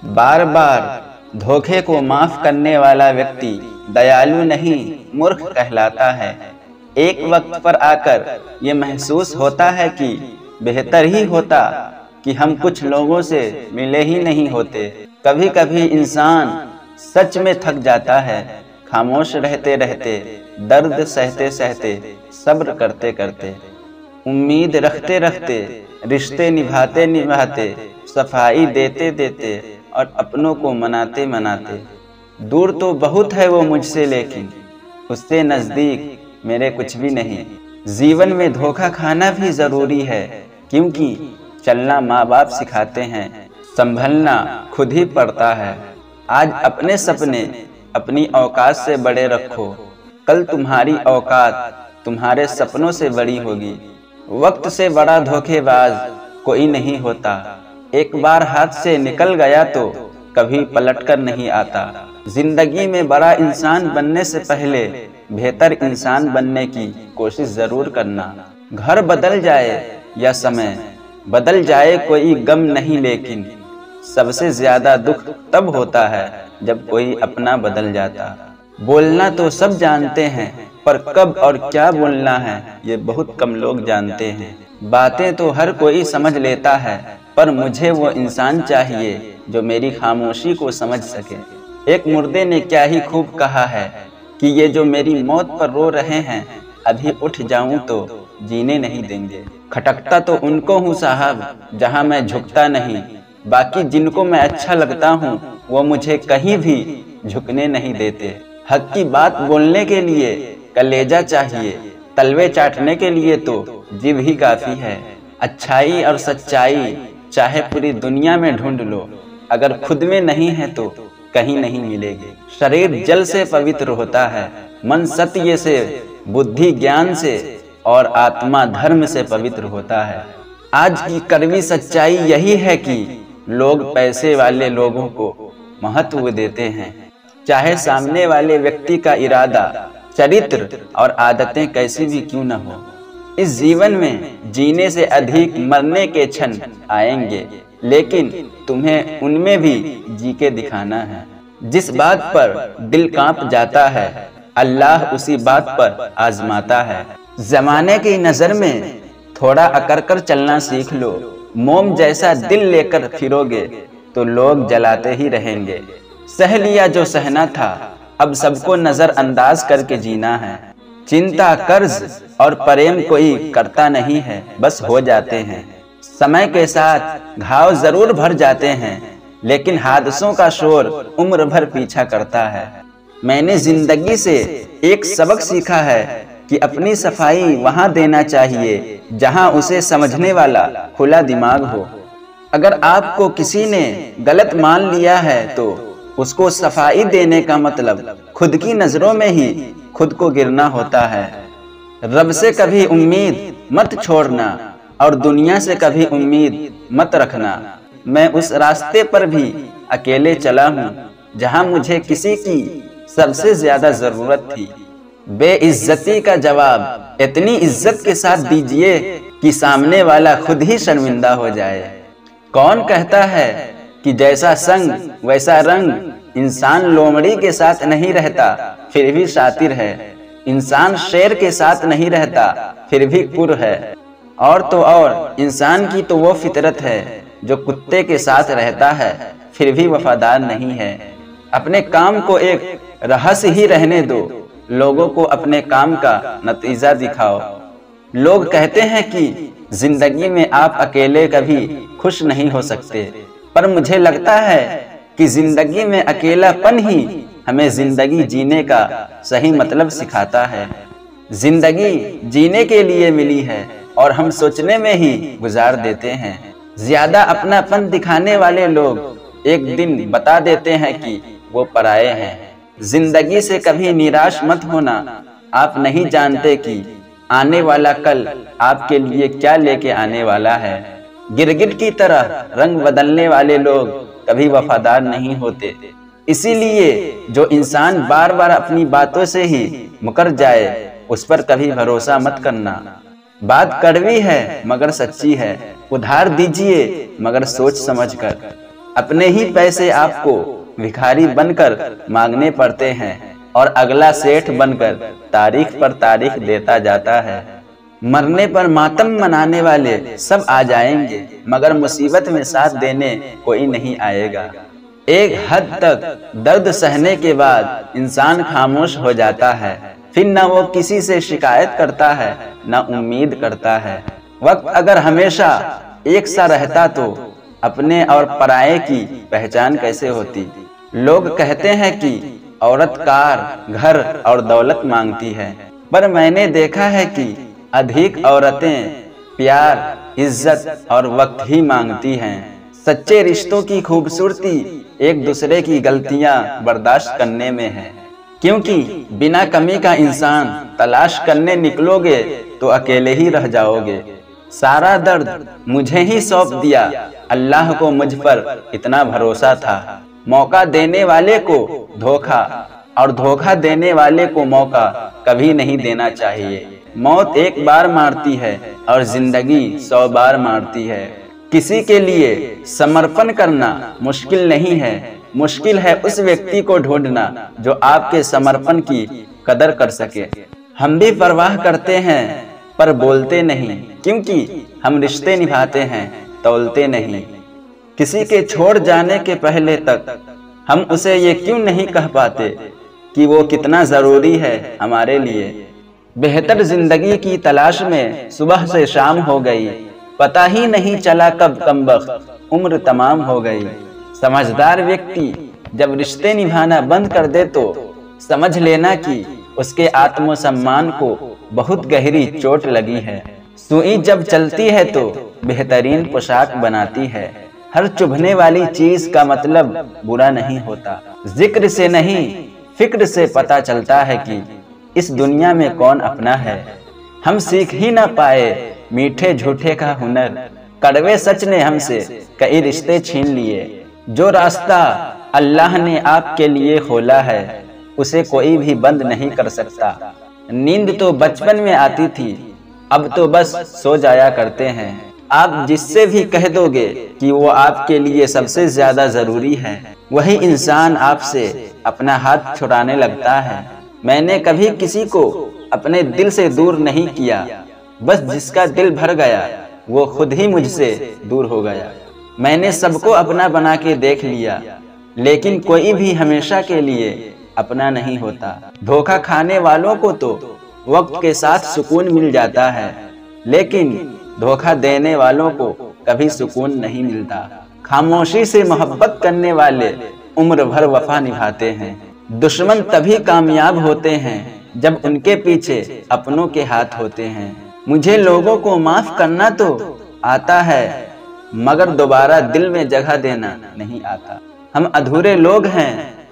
बार बार धोखे को माफ करने वाला व्यक्ति दयालु नहीं मूर्ख कहलाता है। एक वक्त पर आकर ये महसूस होता है कि बेहतर ही होता कि हम कुछ लोगों से मिले ही नहीं होते। कभी कभी इंसान सच में थक जाता है, खामोश रहते रहते, दर्द सहते सहते, सब्र करते करते, उम्मीद रखते रखते, रिश्ते निभाते निभाते, सफाई देते देते और अपनों को मनाते मनाते। दूर तो बहुत है वो मुझसे, लेकिन उससे नज़दीक मेरे कुछ भी नहीं। जीवन में धोखा खाना भी ज़रूरी है, क्योंकि चलना माँ बाप सिखाते हैं, संभलना खुद ही पड़ता है। आज अपने सपने अपनी औकात से बड़े रखो, कल तुम्हारी औकात तुम्हारे सपनों से बड़ी होगी। वक्त से बड़ा धोखेबाज कोई नहीं होता। एक बार हाथ से निकल गया तो कभी पलटकर नहीं आता। जिंदगी में बड़ा इंसान बनने से पहले बेहतर इंसान बनने की कोशिश जरूर करना। घर बदल जाए या समय बदल जाए कोई गम नहीं, लेकिन सबसे ज्यादा दुख तब होता है जब कोई अपना बदल जाता। बोलना तो सब जानते हैं, पर कब और क्या बोलना है ये बहुत कम लोग जानते हैं। बातें तो हर कोई समझ लेता है, पर मुझे वो इंसान चाहिए जो मेरी खामोशी को समझ सके। एक मुर्दे ने क्या ही खूब कहा है कि ये जो मेरी मौत पर रो रहे हैं, अभी उठ जाऊं तो जीने नहीं देंगे। खटकता तो उनको हूँ साहब जहां मैं झुकता नहीं, बाकी जिनको मैं अच्छा लगता हूँ वो मुझे कहीं भी झुकने नहीं देते। हक की बात बोलने के लिए कलेजा चाहिए, तलवे चाटने के लिए तो जीभ ही काफी है। अच्छाई और सच्चाई चाहे पूरी दुनिया में ढूंढ लो, अगर खुद में नहीं है तो कहीं नहीं मिलेगी। शरीर जल से पवित्र होता है, मन सत्य से, बुद्धि ज्ञान से और आत्मा धर्म से पवित्र होता है। आज की कड़वी सच्चाई यही है कि लोग पैसे वाले लोगों को महत्व देते हैं, चाहे सामने वाले व्यक्ति का इरादा, चरित्र और आदतें कैसी भी क्यों न हो। इस जीवन में जीने से अधिक मरने के क्षण आएंगे, लेकिन तुम्हें उनमें भी जी के दिखाना है। जिस बात पर दिल कांप जाता है, अल्लाह उसी बात पर आजमाता है। जमाने की नजर में थोड़ा अकड़ कर चलना सीख लो। मोम जैसा दिल लेकर फिरोगे तो लोग जलाते ही रहेंगे। सह लिया जो सहना था, अब सबको नजरअंदाज करके जीना है। चिंता, कर्ज और प्रेम कोई करता नहीं है, बस हो जाते हैं। समय के साथ घाव जरूर भर जाते हैं, लेकिन हादसों का शोर उम्र भर पीछा करता है। मैंने जिंदगी से एक सबक सीखा है कि अपनी सफाई वहां देना चाहिए जहां उसे समझने वाला खुला दिमाग हो। अगर आपको किसी ने गलत मान लिया है तो उसको सफाई देने का मतलब खुद की नजरों में ही खुद को गिरना होता है। रब से कभी उम्मीद मत छोड़ना और दुनिया से कभी उम्मीद मत रखना। मैं उस रास्ते पर भी अकेले चला हूँ जहाँ मुझे किसी की सबसे ज्यादा जरूरत थी। बेइज्जती का जवाब इतनी इज्जत के साथ दीजिए कि सामने वाला खुद ही शर्मिंदा हो जाए। कौन कहता है कि जैसा संग वैसा रंग? इंसान लोमड़ी के साथ नहीं रहता फिर भी शातिर है। इंसान शेर के साथ नहीं रहता फिर भी कुर है। और तो और इंसान की तो वो फितरत है जो कुत्ते के साथ रहता है फिर भी वफादार नहीं है। अपने काम को एक रहस्य ही रहने दो, लोगों को अपने काम का नतीजा दिखाओ। लोग कहते हैं कि जिंदगी में आप अकेले कभी खुश नहीं हो सकते, पर मुझे लगता है कि जिंदगी में अकेलापन ही हमें जिंदगी जीने का सही मतलब सिखाता है। जिंदगी जीने के लिए मिली है और हम सोचने में ही गुजार देते हैं। ज्यादा अपनापन दिखाने वाले लोग एक दिन बता देते हैं कि वो पराये हैं। जिंदगी से कभी निराश मत होना, आप नहीं जानते कि आने वाला कल आपके लिए क्या लेके आने वाला है। गिरगिट की तरह रंग बदलने वाले लोग कभी वफादार नहीं होते। इसीलिए जो इंसान बार बार अपनी बातों से ही मुकर जाए उस पर कभी भरोसा मत करना। बात कड़वी है मगर सच्ची है, उधार दीजिए मगर सोच समझ कर। अपने ही पैसे आपको भिखारी बनकर मांगने पड़ते हैं और अगला सेठ बनकर तारीख पर तारीख देता जाता है। मरने पर मातम मनाने वाले सब आ जाएंगे, मगर मुसीबत में साथ देने कोई नहीं आएगा। एक हद तक दर्द सहने के बाद इंसान खामोश हो जाता है, फिर न वो किसी से शिकायत करता है न उम्मीद करता है। वक्त अगर हमेशा एक सा रहता तो अपने और पराये की पहचान कैसे होती। लोग कहते हैं कि औरत कार, घर और दौलत मांगती है, पर मैंने देखा है कि अधिक औरतें प्यार, इज्जत और वक्त ही मांगती हैं। सच्चे रिश्तों की खूबसूरती एक दूसरे की गलतियां बर्दाश्त करने में है, क्योंकि बिना कमी का इंसान तलाश करने निकलोगे तो अकेले ही रह जाओगे। सारा दर्द मुझे ही सौंप दिया, अल्लाह को मुझ पर इतना भरोसा था। मौका देने वाले को धोखा और धोखा देने वाले को मौका कभी नहीं देना चाहिए। मौत एक बार मारती है और जिंदगी 100 बार मारती है। किसी के लिए समर्पण करना मुश्किल नहीं है, मुश्किल है उस व्यक्ति को ढूंढना जो आपके समर्पण की कदर कर सके। हम भी परवाह करते हैं पर बोलते नहीं, क्योंकि हम रिश्ते निभाते हैं, तौलते नहीं। किसी के छोड़ जाने के पहले तक हम उसे ये क्यों नहीं कह पाते कि वो कितना जरूरी है हमारे लिए। बेहतर जिंदगी की तलाश में सुबह से शाम हो गई, पता ही नहीं चला कब कमबख्त उम्र तमाम हो गई। समझदार व्यक्ति जब रिश्ते निभाना बंद कर दे तो समझ लेना कि उसके आत्मसम्मान को बहुत गहरी चोट लगी है। सुई जब चलती है तो बेहतरीन पोशाक बनाती है। हर चुभने वाली चीज का मतलब बुरा नहीं होता। जिक्र से नहीं फिक्र से पता चलता है कि इस दुनिया में कौन अपना है। हम सीख ही ना पाए मीठे झूठे का हुनर, कड़वे सच ने हमसे कई रिश्ते छीन लिए। जो रास्ता अल्लाह ने आपके लिए खोला है उसे कोई भी बंद नहीं कर सकता। नींद तो बचपन में आती थी, अब तो बस सो जाया करते हैं। आप जिससे भी कह दोगे कि वो आपके लिए सबसे ज्यादा जरूरी है, वही इंसान आपसे अपना हाथ छुड़ाने लगता है। मैंने कभी किसी को अपने दिल से दूर नहीं किया, बस जिसका दिल भर गया वो खुद ही मुझसे दूर हो गया। मैंने सबको अपना बना के देख लिया, लेकिन कोई भी हमेशा के लिए अपना नहीं होता। धोखा खाने वालों को तो वक्त के साथ सुकून मिल जाता है, लेकिन धोखा देने वालों को कभी सुकून नहीं मिलता। खामोशी से मोहब्बत करने वाले उम्र भर वफा निभाते हैं। दुश्मन तभी कामयाब होते हैं जब उनके पीछे अपनों के हाथ होते हैं। मुझे लोगों को माफ करना तो आता है, मगर दोबारा दिल में जगह देना नहीं आता। हम अधूरे लोग हैं,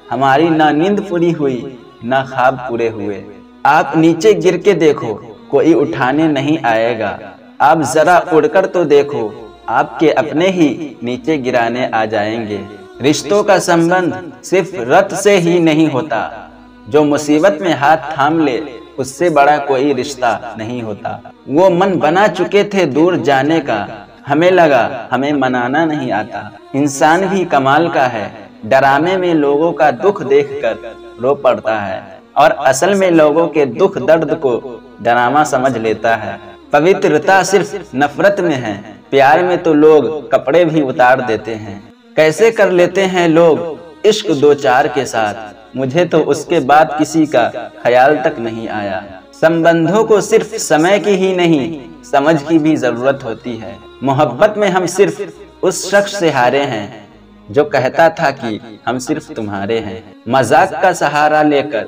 हमारी ना नींद पूरी हुई ना ख्वाब पूरे हुए। आप नीचे गिर के देखो, कोई उठाने नहीं आएगा। आप जरा उड़कर तो देखो, आपके अपने ही नीचे गिराने आ जाएंगे। रिश्तों का संबंध सिर्फ रत से ही नहीं होता, जो मुसीबत में हाथ थाम ले उससे बड़ा कोई रिश्ता नहीं होता। वो मन बना चुके थे दूर जाने का, हमें लगा हमें मनाना नहीं आता। इंसान भी कमाल का है, डरामे में लोगों का दुख देखकर रो पड़ता है और असल में लोगों के दुख दर्द को डरामा समझ लेता है। पवित्रता सिर्फ नफरत में है, प्यार में तो लोग कपड़े भी उतार देते हैं। कैसे कर लेते हैं लोग इश्क दो चार के साथ, मुझे तो उसके बाद किसी का ख्याल तक नहीं आया। संबंधों को सिर्फ समय की ही नहीं समझ की भी जरूरत होती है। मोहब्बत में हम सिर्फ उस शख्स से हारे हैं जो कहता था कि हम सिर्फ तुम्हारे हैं। मजाक का सहारा लेकर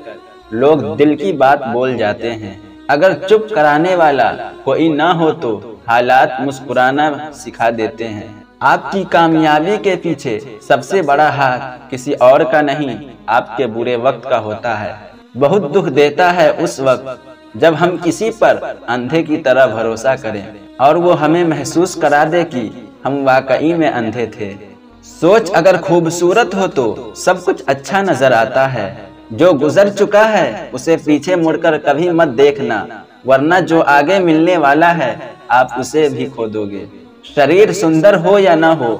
लोग दिल की बात बोल जाते हैं। अगर चुप कराने वाला कोई ना हो तो हालात मुस्कुराना सिखा देते हैं। आपकी कामयाबी के पीछे सबसे बड़ा हाथ किसी और का नहीं, आपके बुरे वक्त का होता है। बहुत दुख देता है उस वक्त जब हम किसी पर अंधे की तरह भरोसा करें और वो हमें महसूस करा दे कि हम वाकई में अंधे थे। सोच अगर खूबसूरत हो तो सब कुछ अच्छा नजर आता है। जो गुजर चुका है उसे पीछे मुड़कर कभी मत देखना, वरना जो आगे मिलने वाला है आप उसे भी खो दोगे। शरीर सुंदर हो या ना हो,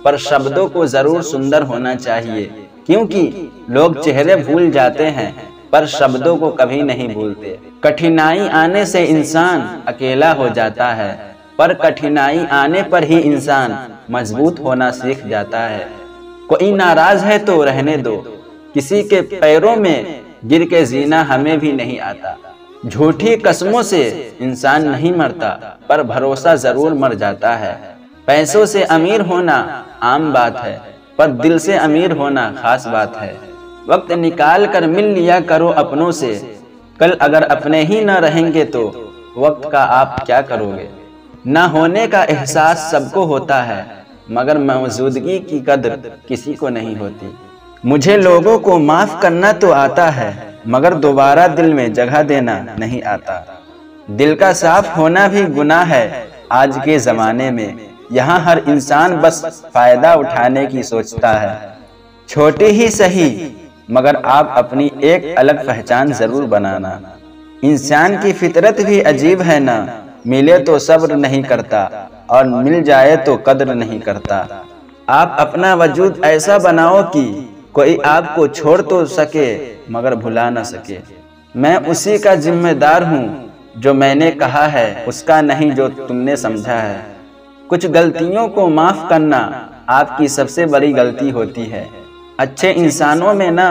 पर शब्दों को जरूर सुंदर होना चाहिए, क्योंकि लोग चेहरे भूल जाते हैं पर शब्दों को कभी नहीं भूलते। कठिनाई आने से इंसान अकेला हो जाता है, पर कठिनाई आने पर ही इंसान मजबूत होना सीख जाता है। कोई नाराज है तो रहने दो, किसी के पैरों में गिर के जीना हमें भी नहीं आता। झूठी कसमों से इंसान नहीं मरता, पर भरोसा जरूर मर जाता है। पैसों से अमीर होना आम बात है, पर दिल से अमीर होना खास बात है। वक्त निकाल कर मिल लिया करो अपनों से, कल अगर अपने ही न रहेंगे तो वक्त का आप क्या करोगे। न होने का एहसास सबको होता है, मगर मौजूदगी की कद्र किसी को नहीं होती। मुझे लोगों को माफ करना तो आता है, मगर दोबारा दिल में जगह देना नहीं आता। दिल का साफ होना भी गुनाह है आज के जमाने में, यहाँ हर इंसान बस फायदा उठाने की सोचता है। छोटी ही सही मगर आप अपनी एक अलग पहचान जरूर बनाना। इंसान की फितरत भी अजीब है ना, मिले तो सब्र नहीं करता और मिल जाए तो कद्र नहीं करता। आप अपना वजूद ऐसा बनाओ कि कोई आपको छोड़ तो सके मगर भुला न सके। मैं उसी का जिम्मेदार हूँ जो मैंने कहा है, उसका नहीं जो तुमने समझा है। कुछ गलतियों को माफ करना आपकी सबसे बड़ी गलती होती है। अच्छे इंसानों में ना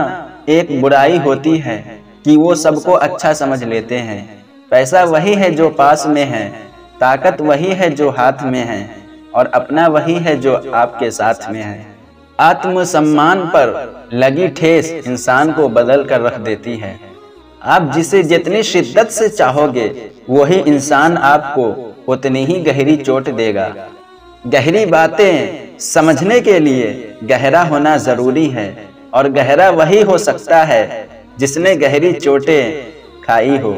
एक बुराई होती है कि वो सबको अच्छा समझ लेते हैं। पैसा वही है जो पास में है, ताकत वही है जो हाथ में है, और अपना वही है जो आपके साथ में है। आत्मसम्मान पर लगी ठेस इंसान को बदल कर रख देती है। आप जिसे जितनी शिद्दत से चाहोगे वही इंसान आपको उतनी ही गहरी चोट देगा। गहरी बातें समझने के लिए गहरा होना जरूरी है, और गहरा वही हो सकता है जिसने गहरी चोटें खाई हो।